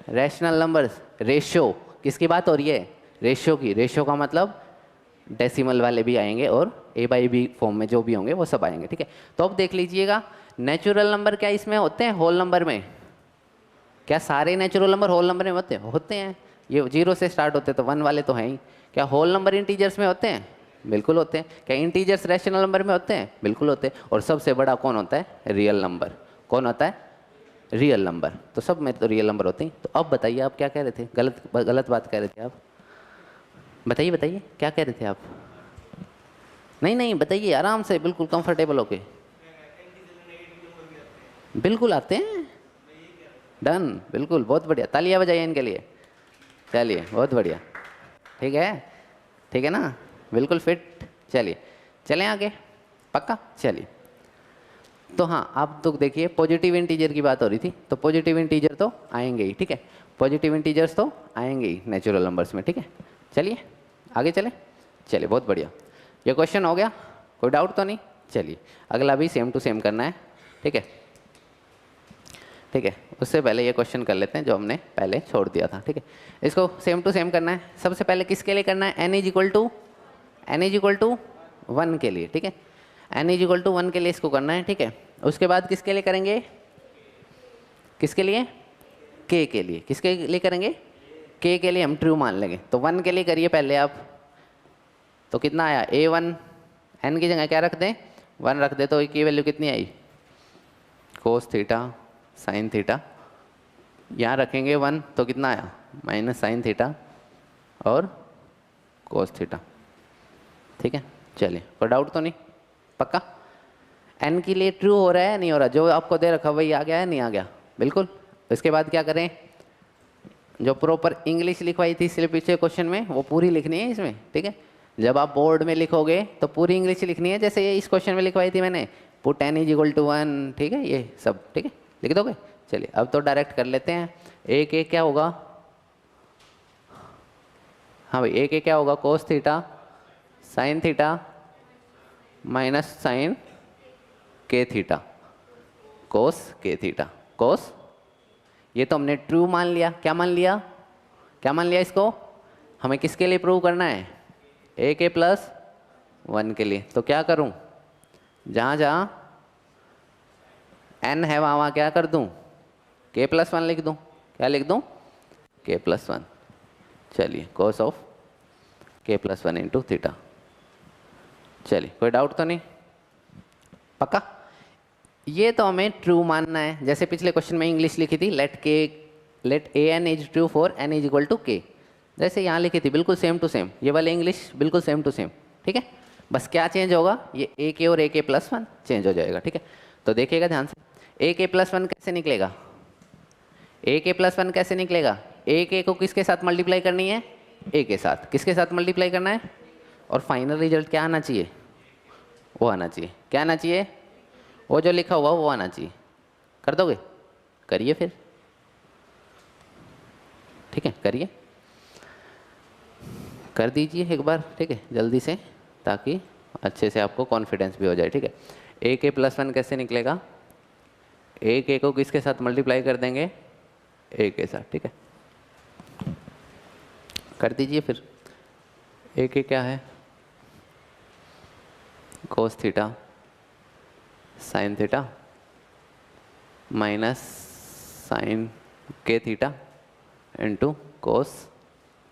Rational numbers. रेशो, किसकी बात हो रही है? रेशो की। रेशो का मतलब डेसिमल वाले भी आएंगे और A/B फॉर्म में जो भी होंगे वो सब आएंगे, ठीक है। तो अब देख लीजिएगा, नेचुरल नंबर क्या इसमें होते हैं? होल नंबर में। क्या सारे नेचुरल नंबर होल नंबर में होते हैं? होते हैं। ये 0 से स्टार्ट होते हैं तो 1 वाले तो हैं ही। क्या होल नंबर इंटीजर्स में होते हैं? बिल्कुल होते हैं। क्या इंटीजर्स रैशनल नंबर में होते हैं? बिल्कुल होते हैं। और सबसे बड़ा कौन होता है? Real number. कौन होता है? Real number. तो सब में तो रियल नंबर होते हैं। तो अब बताइए आप क्या कह रहे थे? गलत बात कह रहे थे आप, बताइए बताइए क्या कह रहे थे आप? नहीं नहीं, बताइए आराम से, बिल्कुल कंफर्टेबल होके। बिल्कुल आते हैं, डन, बिल्कुल, बहुत बढ़िया, तालियां बजाइए इनके लिए। चलिए, बहुत बढ़िया, ठीक है, ठीक है ना, बिल्कुल फिट। चलिए चलें आगे, पक्का। चलिए, तो हाँ, आप तो देखिए पॉजिटिव इंटीजर की बात हो रही थी, तो पॉजिटिव इंटीजर तो आएंगे ही, ठीक है। पॉजिटिव इंटीजर्स तो आएंगे ही नेचुरल नंबर्स में, ठीक है। चलिए आगे चलें। चलिए, बहुत बढ़िया, ये क्वेश्चन हो गया, कोई डाउट तो नहीं? चलिए, अगला भी सेम टू सेम करना है, ठीक है, ठीक है। उससे पहले ये क्वेश्चन कर लेते हैं जो हमने पहले छोड़ दिया था, ठीक है। इसको सेम टू सेम करना है। सबसे पहले किसके लिए करना है? n इज इक्वल टू 1 के लिए, ठीक है। n इज इक्वल टू 1 के लिए इसको करना है, ठीक है। उसके बाद किसके लिए करेंगे? किसके लिए? k के लिए। किसके लिए करेंगे? k के लिए हम ट्रू मान लेंगे। तो 1 के लिए करिए पहले आप। तो कितना आया? a1, n की जगह क्या रख दें? 1 रख दे, तो की वैल्यू कितनी आई? Cos theta sine theta. यहाँ रखेंगे 1 तो कितना आया? माइनस साइन थीटा और कोस थीटा, ठीक है। चलिए, कोई डाउट तो नहीं? पक्का। n के लिए ट्रू हो रहा है नहीं हो रहा? जो आपको दे रखा वही आ गया है नहीं आ गया? बिल्कुल। इसके बाद क्या करें? जो प्रॉपर इंग्लिश लिखवाई थी इसलिए पीछे क्वेश्चन में, वो पूरी लिखनी है इसमें, ठीक है। जब आप बोर्ड में लिखोगे तो पूरी इंग्लिश लिखनी है, जैसे ये इस क्वेश्चन में लिखवाई थी मैंने, put n is equal to 1, ठीक है, ये सब, ठीक है, लिख दोगे। चलिए, अब तो डायरेक्ट कर लेते हैं। एक एक क्या होगा? हाँ भाई, एक एक क्या होगा? Cos theta sine theta minus sine k theta, cos k theta, कोस। ये तो हमने ट्रू मान लिया। क्या मान लिया? क्या मान लिया इसको? हमें किसके लिए प्रूव करना है? ak प्लस 1 के लिए। तो क्या करूं? जहाँ जहाँ n है वहाँ वहाँ क्या कर दूं? k प्लस 1 लिख दूं। क्या लिख दूं? k plus 1। चलिए, cos of k+1 into theta. चलिए, कोई डाउट तो नहीं? पक्का? ये तो हमें ट्रू मानना है। जैसे पिछले क्वेश्चन में इंग्लिश लिखी थी, let a N is true for N is equal to k, जैसे यहाँ लिखी थी, बिल्कुल सेम टू सेम। ये वाले इंग्लिश बिल्कुल सेम टू सेम, ठीक है। बस क्या चेंज होगा, ये ए के और ए के प्लस वन चेंज हो जाएगा, ठीक है। तो देखिएगा ध्यान से, ए के प्लस वन कैसे निकलेगा? ए के प्लस वन कैसे निकलेगा? ए के को किसके साथ मल्टीप्लाई करनी है? ए के साथ। किसके साथ मल्टीप्लाई करना है? और फाइनल रिजल्ट क्या आना चाहिए? वो आना चाहिए। क्या आना चाहिए? वो जो लिखा हुआ वो आना चाहिए। कर दोगे? करिए फिर, ठीक है, करिए, कर दीजिए एक बार, ठीक है, जल्दी से, ताकि अच्छे से आपको कॉन्फिडेंस भी हो जाए, ठीक है। ए के प्लस वन कैसे निकलेगा? ए के को किसके साथ मल्टीप्लाई कर देंगे? ए के साथ, ठीक है। कर दीजिए फिर। ए के क्या है? Cos theta sine theta minus sine k theta into cos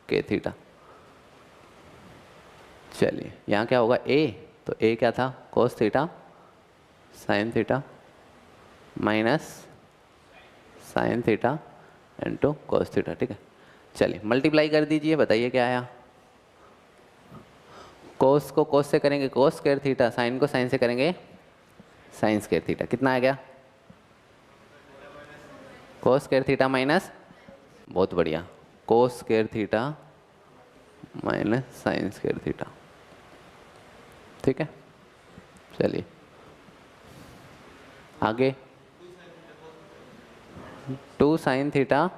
k theta. चलिए, यहाँ क्या होगा? ए, तो ए क्या था? कोस theta sine theta minus sine theta into cos theta, ठीक है। चलिए, मल्टीप्लाई कर दीजिए, बताइए क्या आया? कोस को कोस से करेंगे कोस स्क्वायर थीटा, साइन को साइन से करेंगे साइन स्क्वायर थीटा। कितना आ गया? कोस स्क्वायर थीटा माइनस, बहुत बढ़िया, cos square theta minus sine square theta, ठीक है। चलिए आगे, 2 sine theta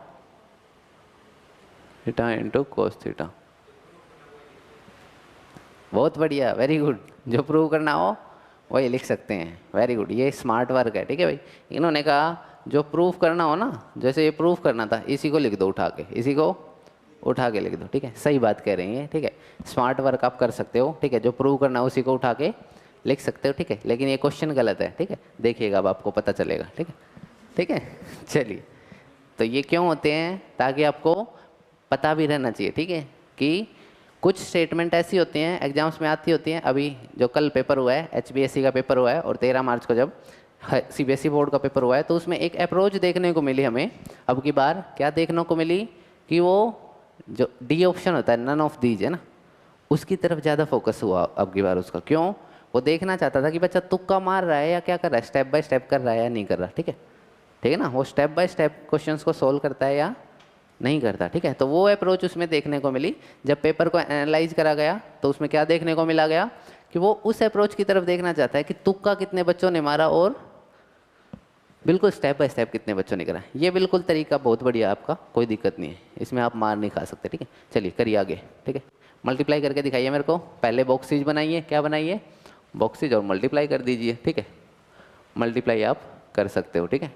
theta into cos theta. बहुत बढ़िया, वेरी गुड। जो प्रूव करना हो वही लिख सकते हैं, वेरी गुड, ये स्मार्ट वर्क है, ठीक है भाई। इन्होंने कहा जो प्रूफ करना हो ना, जैसे ये प्रूफ करना था, इसी को लिख दो उठा के, इसी को उठा के लिख दो, ठीक है। सही बात कह रही हैं, ठीक है। स्मार्ट वर्क आप कर सकते हो, ठीक है। जो प्रूव करना है उसी को उठा के लिख सकते हो, ठीक है। लेकिन ये क्वेश्चन गलत है, ठीक है। देखिएगा, अब आपको पता चलेगा, ठीक है, ठीक है। चलिए, तो ये क्यों होते हैं? ताकि आपको पता भी रहना चाहिए, ठीक है, कि कुछ स्टेटमेंट ऐसी होती हैं, एग्जाम्स में आती होती हैं। अभी जो कल पेपर हुआ है, HBSC का पेपर हुआ है, और 13 मार्च को जब CBSE बोर्ड का पेपर हुआ है, तो उसमें एक अप्रोच देखने को मिली हमें। अब की बार क्या देखने को मिली कि वो जो डी ऑप्शन होता है, नन ऑफ दीज है ना, उसकी तरफ ज़्यादा फोकस हुआ अब की बार उसका। क्यों? वो देखना चाहता था कि बच्चा तुक्का मार रहा है या क्या कर रहा है, स्टेप बाय स्टेप कर रहा है या नहीं कर रहा, ठीक है, ठीक है ना। वो स्टेप बाय स्टेप क्वेश्चंस को सोल्व करता है या नहीं करता, ठीक है। तो वो अप्रोच उसमें देखने को मिली। जब पेपर को एनालाइज करा गया तो उसमें क्या देखने को मिला गया कि वो उस अप्रोच की तरफ देखना चाहता है कि तुक्का कितने बच्चों ने मारा और बिल्कुल स्टेप बाय स्टेप कितने बच्चों ने करा। ये बिल्कुल तरीका बहुत बढ़िया आपका, कोई दिक्कत नहीं है इसमें, आप मार नहीं खा सकते, ठीक है। चलिए करिए आगे, ठीक है। मल्टीप्लाई करके दिखाइए मेरे को। पहले बॉक्सेज बनाइए, क्या बनाइए? बॉक्सेज, और मल्टीप्लाई कर दीजिए, ठीक है। मल्टीप्लाई आप कर सकते हो, ठीक है।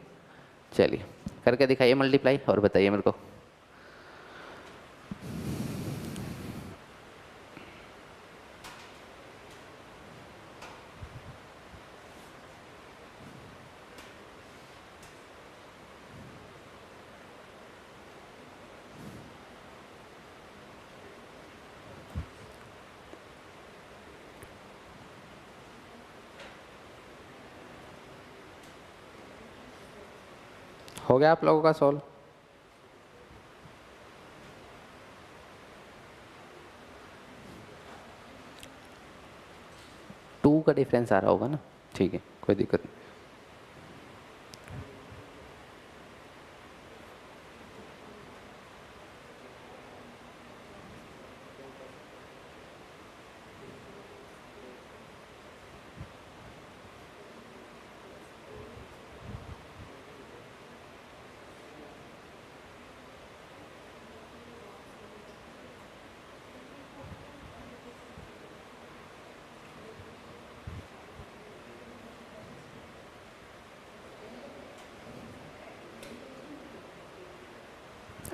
चलिए करके दिखाइए मल्टीप्लाई और बताइए मेरे को। हो गया आप लोगों का सॉल्व? टू का डिफरेंस आ रहा होगा ना, ठीक है, कोई दिक्कत नहीं।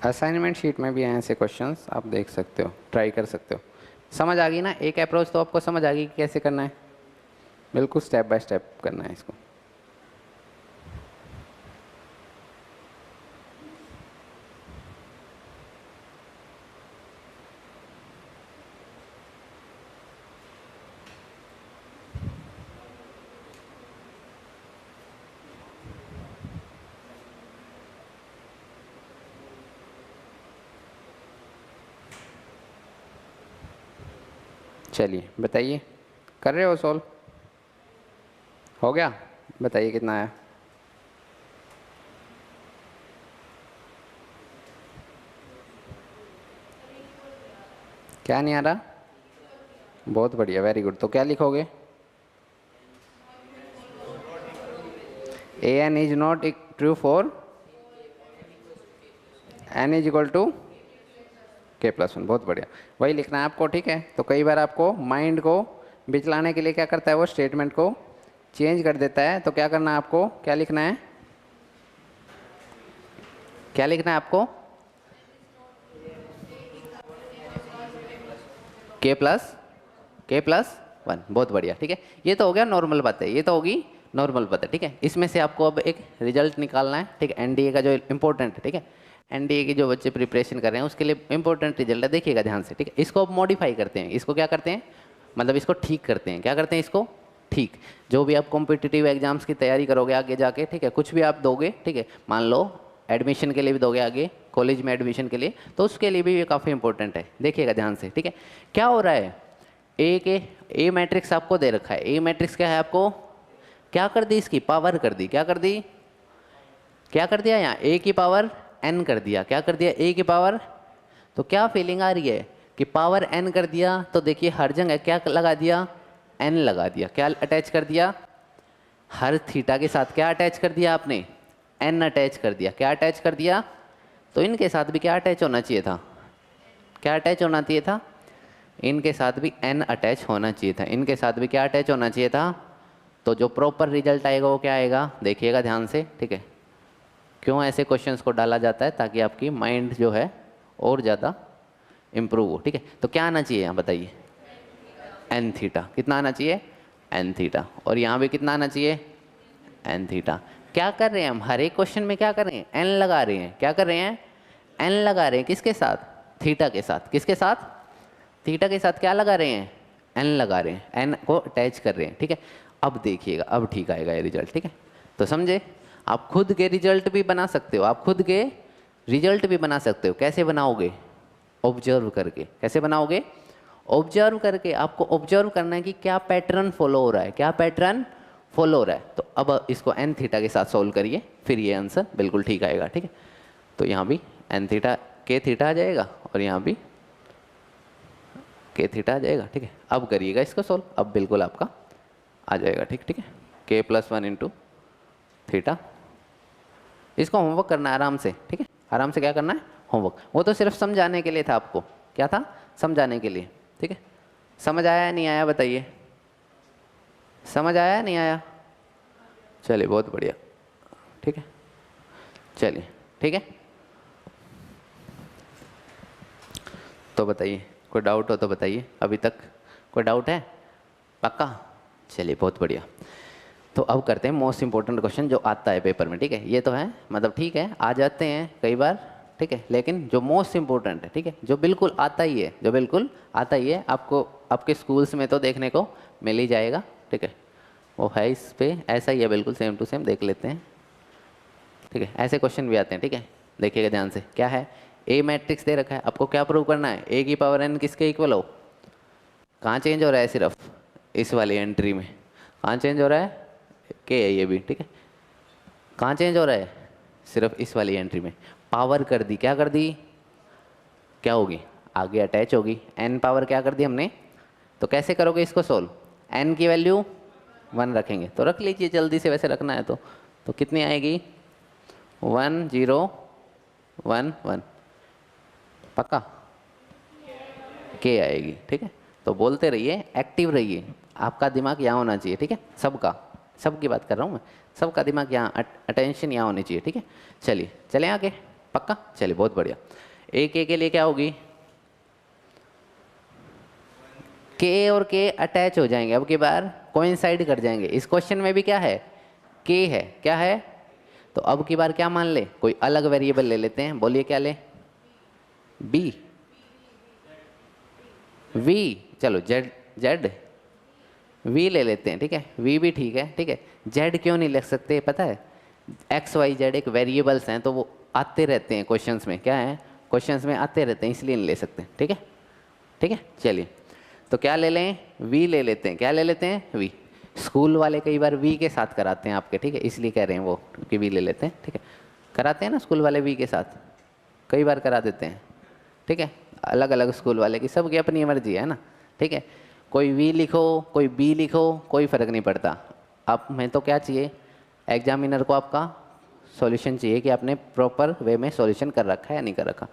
असाइनमेंट शीट में भी हैं ऐसे क्वेश्चंस, आप देख सकते हो, ट्राई कर सकते हो। समझ आ गई ना? एक अप्रोच तो आपको समझ आ गई कि कैसे करना है, बिल्कुल स्टेप बाय स्टेप करना है इसको। चलिए बताइए, कर रहे हो सोल्व? हो गया? बताइए कितना आया। क्या नहीं आ रहा? बहुत बढ़िया, वेरी गुड। तो क्या लिखोगे? A N is not true for N is equal to k+1। बहुत बढ़िया, वही लिखना है आपको, ठीक है। तो कई बार आपको माइंड को बिचलाने के लिए क्या करता है, वो स्टेटमेंट को चेंज कर देता है। तो क्या करना है आपको, क्या लिखना है, क्या लिखना है आपको? k+1। बहुत बढ़िया, ठीक है। ये तो हो गया नॉर्मल बात है, ये तो होगी नॉर्मल बात है, ठीक है। इसमें से आपको अब एक रिजल्ट निकालना है, ठीक है। एनडीए का जो इम्पोर्टेंट है, ठीक है, एनडीए की जो बच्चे प्रिपरेशन कर रहे हैं उसके लिए इंपॉर्टेंट रिजल्ट है, देखिएगा ध्यान से, ठीक है। इसको अब मॉडिफाई करते हैं, इसको क्या करते हैं, मतलब इसको ठीक करते हैं। क्या करते हैं इसको? ठीक। जो भी आप कॉम्पिटिटिव एग्जाम्स की तैयारी करोगे आगे जाके, ठीक है, कुछ भी आप दोगे, ठीक है, मान लो एडमिशन के लिए भी दोगे आगे, कॉलेज में एडमिशन के लिए, तो उसके लिए भी ये काफ़ी इंपॉर्टेंट है, देखिएगा ध्यान से, ठीक है। क्या हो रहा है, ए मैट्रिक्स आपको दे रखा है। ए मैट्रिक्स क्या है, आपको क्या कर दी, इसकी पावर कर दी। क्या कर दी, क्या कर दिया, यहाँ ए की पावर एन कर दिया। क्या कर दिया, ए की पावर। तो क्या फीलिंग आ रही है कि पावर एन कर दिया, तो देखिए हर जगह क्या लगा दिया, एन लगा दिया। क्या अटैच कर दिया, हर थीटा के साथ क्या अटैच कर दिया आपने, एन अटैच कर दिया। क्या अटैच कर दिया, तो इनके साथ भी क्या अटैच होना चाहिए था, क्या अटैच होना चाहिए था, इनके साथ भी एन अटैच होना चाहिए था। इनके साथ भी क्या अटैच होना चाहिए था। तो जो प्रॉपर रिजल्ट आएगा वो क्या आएगा, देखिएगा ध्यान से, ठीक है। क्यों ऐसे क्वेश्चंस को डाला जाता है, ताकि आपकी माइंड जो है और ज़्यादा इम्प्रूव हो, ठीक है। तो क्या आना चाहिए यहाँ बताइए, एन थीटा। कितना आना चाहिए, एन थीटा। और यहाँ भी कितना आना चाहिए, एन थीटा। क्या कर रहे हैं हम, हर एक क्वेश्चन में क्या कर रहे हैं, एन लगा रहे हैं। क्या कर रहे हैं, एन लगा रहे हैं। किसके साथ, थीटा के साथ। किसके साथ, थीटा के साथ क्या लगा रहे हैं, एन लगा रहे हैं, एन को अटैच कर रहे हैं, ठीक है। अब देखिएगा, अब ठीक आएगा ये रिजल्ट, ठीक है। तो समझे, आप खुद के रिजल्ट भी बना सकते हो, आप खुद के रिजल्ट भी बना सकते हो। कैसे बनाओगे, ऑब्जर्व करके। कैसे बनाओगे, ऑब्जर्व करके। आपको ऑब्जर्व करना है कि क्या पैटर्न फॉलो हो रहा है, क्या पैटर्न फॉलो हो रहा है। तो अब इसको एन थीटा के साथ सोल्व करिए, फिर ये आंसर बिल्कुल ठीक आएगा, ठीक है। तो यहाँ भी एन थीटा के थीटा आ जाएगा, और यहाँ भी के थीटा आ जाएगा, ठीक है। अब करिएगा इसको सोल्व, अब बिल्कुल आपका आ जाएगा, ठीक, ठीक है। k+1 into theta. इसको होमवर्क करना है आराम से, ठीक है, आराम से। क्या करना है, होमवर्क। वो तो सिर्फ समझाने के लिए था आपको, क्या था, समझाने के लिए, ठीक है। समझ आया या नहीं आया बताइए, समझ आया या नहीं आया? चलिए बहुत बढ़िया, ठीक है, चलिए, ठीक है। तो बताइए, कोई डाउट हो तो बताइए। अभी तक कोई डाउट है, पक्का? चलिए बहुत बढ़िया। तो अब करते हैं मोस्ट इंपॉर्टेंट क्वेश्चन जो आता है पेपर में, ठीक है। ये तो है, मतलब ठीक है, आ जाते हैं कई बार, ठीक है, लेकिन जो मोस्ट इंपॉर्टेंट है, ठीक है, जो बिल्कुल आता ही है, जो बिल्कुल आता ही है, आपको आपके स्कूल्स में तो देखने को मिल ही जाएगा, ठीक है। वो है इस पे ऐसा ही है, बिल्कुल सेम टू सेम। देख लेते हैं, ठीक है। ऐसे क्वेश्चन भी आते हैं, ठीक है, देखिएगा ध्यान से। क्या है, ए मैट्रिक्स दे रखा है, आपको क्या प्रूव करना है, ए की पावर एन किसके इक्वल हो। कहाँ चेंज हो रहा है, सिर्फ इस वाली एंट्री में। कहाँ चेंज हो रहा है, के है ये भी, ठीक है। कहाँ चेंज हो रहा है, सिर्फ इस वाली एंट्री में। पावर कर दी, क्या कर दी, क्या होगी, आगे अटैच होगी। एन पावर क्या कर दी हमने। तो कैसे करोगे इसको सोल्व, एन की वैल्यू 1 रखेंगे, तो रख लीजिए जल्दी से, वैसे रखना है तो कितनी आएगी, 1 0 1 1, पक्का के आएगी, ठीक है। तो बोलते रहिए, एक्टिव रहिए, आपका दिमाग यहाँ होना चाहिए, ठीक है। सबका, सबकी बात कर रहा हूँ मैं, सबका दिमाग यहाँ, अटेंशन यहाँ होनी चाहिए, ठीक है। चलिए चलें आगे, पक्का, चलिए बहुत बढ़िया। एक के लिए क्या होगी, के और के अटैच हो जाएंगे, अब की बार कोइंसाइड कर जाएंगे। इस क्वेश्चन में भी क्या है, के है, क्या है। तो अब की बार क्या मान ले, कोई अलग वेरिएबल ले लेते हैं, बोलिए क्या ले, बी, वी, चलो जेड, जेड वी ले लेते हैं, ठीक है, वी भी ठीक है, ठीक है। जेड क्यों नहीं लिख सकते पता है, एक्स वाई जेड एक वेरिएबल्स हैं, तो वो आते रहते हैं क्वेश्चंस में, क्या है, क्वेश्चंस में आते रहते हैं, इसलिए नहीं ले सकते, ठीक है, ठीक है। चलिए, तो क्या ले लें, वी ले लेते हैं। क्या ले लेते हैं, वी। स्कूल वाले कई बार वी के साथ कराते हैं आपके, ठीक है, इसलिए कह रहे हैं वो कि वी ले लेते हैं, ठीक है। कराते हैं ना स्कूल वाले वी के साथ, कई बार करा देते हैं, ठीक है। अलग अलग स्कूल वाले की सबकी अपनी मर्जी है ना, ठीक है। कोई वी लिखो, कोई बी लिखो, कोई फ़र्क नहीं पड़ता। अब मैं तो क्या चाहिए, एग्जामिनर को आपका सॉल्यूशन चाहिए कि आपने प्रॉपर वे में सॉल्यूशन कर रखा है या नहीं कर रखा।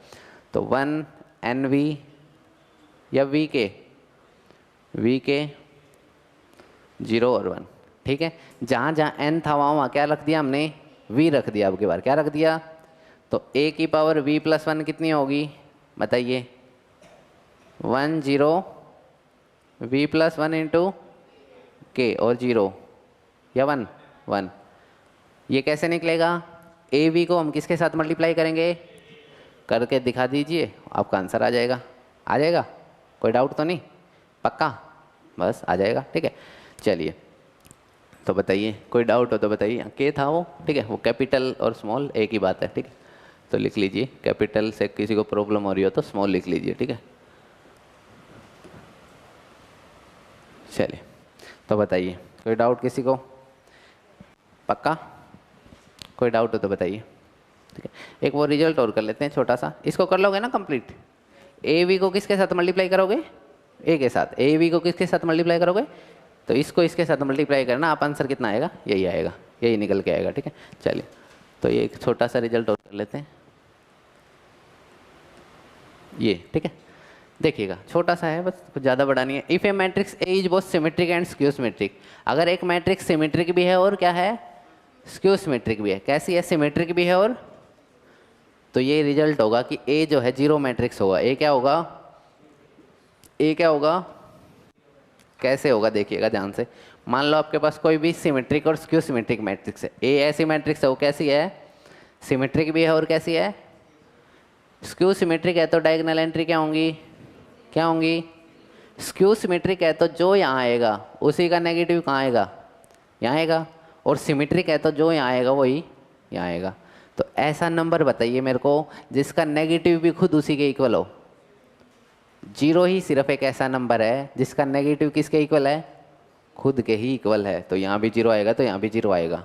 तो 1 एन वी या वी के 0 और 1, ठीक है। जहाँ जहाँ एन था वहाँ क्या रख दिया हमने, वी रख दिया। अब की बार क्या रख दिया, तो ए की पावर वी प्लस 1 कितनी होगी बताइए, 1 0 वी प्लस 1 इंटू के और 0 या 1 1। ये कैसे निकलेगा, ए वी को हम किसके साथ मल्टीप्लाई करेंगे, करके दिखा दीजिए, आपका आंसर आ जाएगा। आ जाएगा, कोई डाउट तो नहीं, पक्का, बस आ जाएगा, ठीक है। चलिए तो बताइए, कोई डाउट हो तो बताइए। के था वो, ठीक है, वो कैपिटल और स्मॉल एक ही बात है, ठीक है। तो लिख लीजिए, कैपिटल से किसी को प्रॉब्लम हो रही हो तो स्मॉल लिख लीजिए, ठीक है। चलिए तो बताइए, कोई डाउट किसी को, पक्का, कोई डाउट हो तो बताइए, ठीक है। एक वो रिजल्ट और कर लेते हैं छोटा सा, इसको कर लोगे ना कंप्लीट। ए वी को किसके साथ मल्टीप्लाई करोगे, ए के साथ। ए वी को किसके साथ मल्टीप्लाई करोगे, तो इसको इसके साथ मल्टीप्लाई करना, आप आंसर कितना आएगा, यही आएगा, यही निकल के आएगा, ठीक है। चलिए तो ये एक छोटा सा रिजल्ट और कर लेते हैं, ये ठीक है। देखिएगा छोटा सा है, बस कुछ ज़्यादा बड़ा नहीं है। If A matrix A is both symmetric and skew symmetric, अगर एक मैट्रिक्स सिमेट्रिक भी है और क्या है, स्क्यू सिमेट्रिक भी है। कैसी है, सिमेट्रिक भी है और, तो ये रिजल्ट होगा कि ए जो है जीरो मैट्रिक्स होगा। ए क्या होगा, ए क्या होगा, कैसे होगा देखिएगा ध्यान से। मान लो आपके पास कोई भी सिमेट्रिक और स्क्यू सिमेट्रिक मैट्रिक्स है, ए ऐसी मैट्रिक्स है, वो कैसी है, सिमेट्रिक भी है और कैसी है, स्क्यू सिमेट्रिक है। तो डायगोनल एंट्री क्या होंगी, क्या होंगी, स्क्यू सिमेट्रिक है तो जो यहाँ आएगा उसी का नेगेटिव कहाँ आएगा, यहाँ आएगा। और सिमेट्रिक है तो जो यहाँ आएगा वही यहाँ आएगा। तो ऐसा नंबर बताइए मेरे को जिसका नेगेटिव भी खुद उसी के इक्वल हो। जीरो ही सिर्फ एक ऐसा नंबर है जिसका नेगेटिव किसके इक्वल है, खुद के ही इक्वल है। तो यहाँ भी जीरो आएगा तो यहाँ भी जीरो आएगा,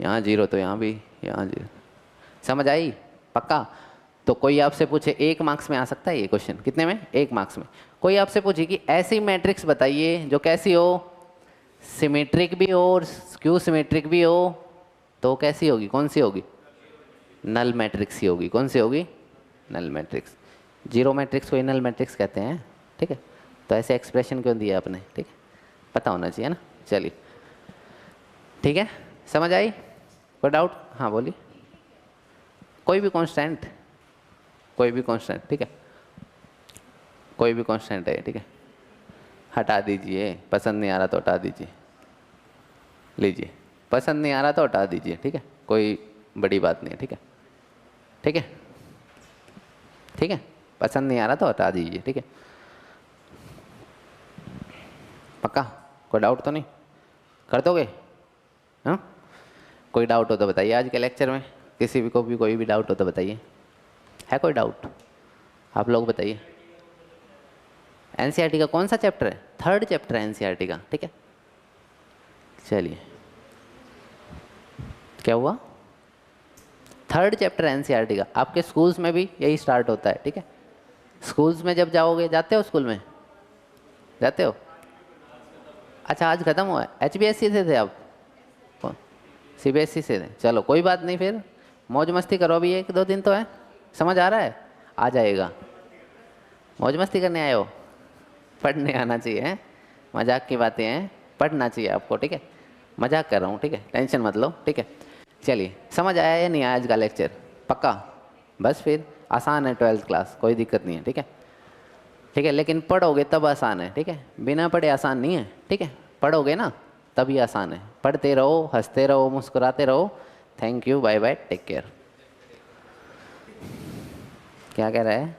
यहाँ जीरो तो यहाँ भी, यहाँ जीरो। समझ आई, पक्का। तो कोई आपसे पूछे, 1 मार्क्स में आ सकता है ये क्वेश्चन, कितने में, 1 मार्क्स में। कोई आपसे पूछे कि ऐसी मैट्रिक्स बताइए जो कैसी हो, सिमेट्रिक भी हो और स्क्यू सिमेट्रिक भी हो, तो कैसी होगी, कौन सी होगी, नल मैट्रिक्स ही होगी। कौन सी होगी, नल मैट्रिक्स। जीरो मैट्रिक्स को नल मैट्रिक्स कहते हैं, ठीक है। तो ऐसे एक्सप्रेशन क्यों दिया आपने, ठीक है, पता होना चाहिए ना। चलिए ठीक है, समझ आई, कोई डाउट, हाँ बोलिए। कोई भी कांस्टेंट, कोई भी कांस्टेंट, ठीक है, कोई भी कांस्टेंट है, ठीक है। हटा दीजिए, पसंद नहीं आ रहा तो हटा दीजिए, लीजिए, पसंद नहीं आ रहा तो हटा दीजिए, ठीक है, कोई बड़ी बात नहीं है, ठीक है, ठीक है, ठीक है, पसंद नहीं आ रहा तो हटा दीजिए, ठीक है, पक्का। कोई डाउट तो नहीं, कर दोगे, हाँ। कोई डाउट हो तो बताइए आज के लेक्चर में, किसी भी को भी कोई भी डाउट हो तो बताइए। है कोई डाउट, आप लोग बताइए। एनसीईआरटी का कौन सा चैप्टर है, 3rd चैप्टर है एनसीईआरटी का, ठीक है। चलिए क्या हुआ, 3rd चैप्टर एनसीईआरटी का। आपके स्कूल्स में भी यही स्टार्ट होता है, ठीक है। स्कूल्स में जब जाओगे, जाते हो स्कूल में, जाते हो, अच्छा आज खत्म हुआ है। एचबीएससी से थे आप, सीबीएसई से थे, चलो कोई बात नहीं, फिर मौज मस्ती करो, अभी 1-2 दिन तो है। समझ आ रहा है, आ जाएगा। मौज मस्ती करने आए हो, पढ़ने आना चाहिए, है मजाक की बातें हैं, पढ़ना चाहिए आपको, ठीक है। मजाक कर रहा हूँ, ठीक है, टेंशन मत लो, ठीक है। चलिए समझ आया या नहीं आया आज का लेक्चर, पक्का। बस फिर आसान है 12th क्लास, कोई दिक्कत नहीं है, ठीक है, ठीक है। लेकिन पढ़ोगे तब आसान है, ठीक है, बिना पढ़े आसान नहीं है, ठीक है। पढ़ोगे ना तभी आसान है। पढ़ते रहो, हंसते रहो, मुस्कुराते रहो। Thank you, bye bye, take care. क्या कह रहा है।